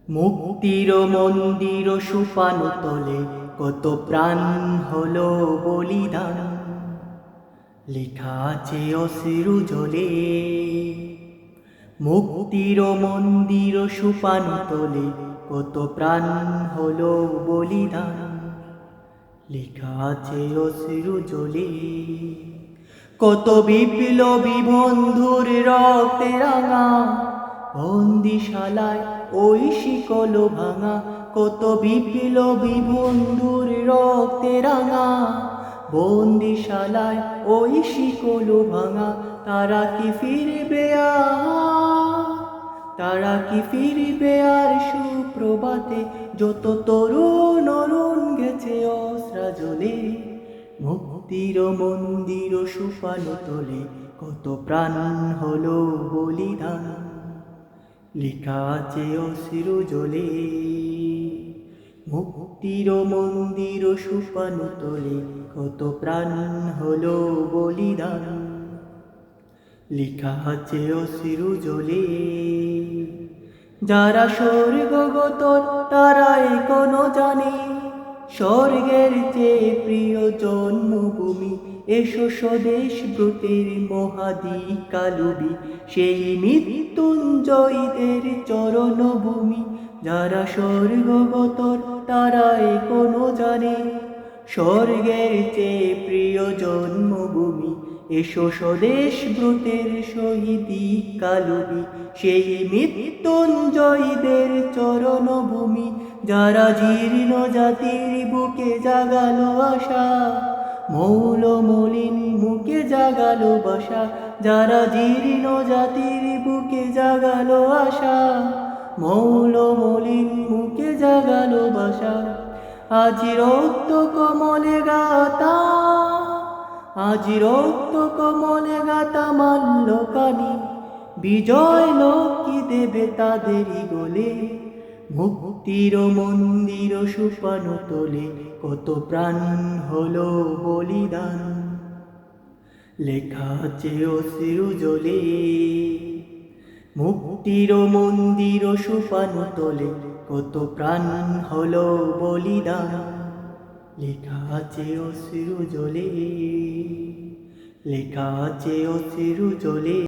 মুক্তির মন্দির সুপানো তলে কত প্রাণ হলো বলিদান, লেখা আছে অশ্রু জলে। মুক্তির মন্দির সুপানো তলে কত প্রাণ হলো বলিদান, লেখা আছে অশ্রু জলে। কত বিপ্লবী বন্ধুর রক্তে রাঙা বন্দিশালায় ওই শিকল ভাঙা, কত বিপ্লবী বন্ধুর রক্তে রাঙা বন্দিশালায় ওই শিকল ভাঙা। তারা কি ফিরবে আর, তারা কি ফিরবে আর সুপ্রভাতে, যত তরুণ অরুণ গেছে অস্রা জলে। মুক্তির মন্দির সুপানো তলে কত প্রাণ হলো বলিদান, লেখা আছে অশ্রু জলে। মুক্তির মন্দির সুপানো তলে কত প্রাণ হলো বলিদান, লেখা আছে অশ্রু জলে। যারা স্বর্গগত তারা এখনো জানে স্বর্গের চেয়ে প্রিয় জন্মভূমি। এসো স্বদেশ ব্রতের মহাদিকালুবি, সেই মৃত্যুঞ্জয়ীদের চরণভূমি। যারা স্বর্গগত তারা এখনো জানে স্বর্গের চেয়ে প্রিয় জন্মভূমি। এসো স্বদেশ ব্রতের শহীদি কালুবি, সেই মৃত্যুঞ্জয়ীদের চরণভূমি। যারা জীর্ণ জাতির বুকে জাগালো আশা, মৌল মলিন মুখে জাগালো বাসা। যারা জীর্ণ জাতির বুকে জাগালো আশা, মৌল মলিন মুখে জাগালো বাসা। আজি রক্ত কমলে গাতা, আজি রক্ত কমলে গাতা মাল্য কানি, বিজয় লক্ষ্মী দেবে তাদেরই গোলে। মুক্তির মন্দির সুপানো তলে কত প্রাণ হলো বলিদান, লেখা আছে অশ্রু জলে। মুক্তির মন্দির সুপানো তলে কত প্রাণ হলো বলিদান, লেখা আছে অশ্রু জলে, লেখা আছে অশ্রু জলে।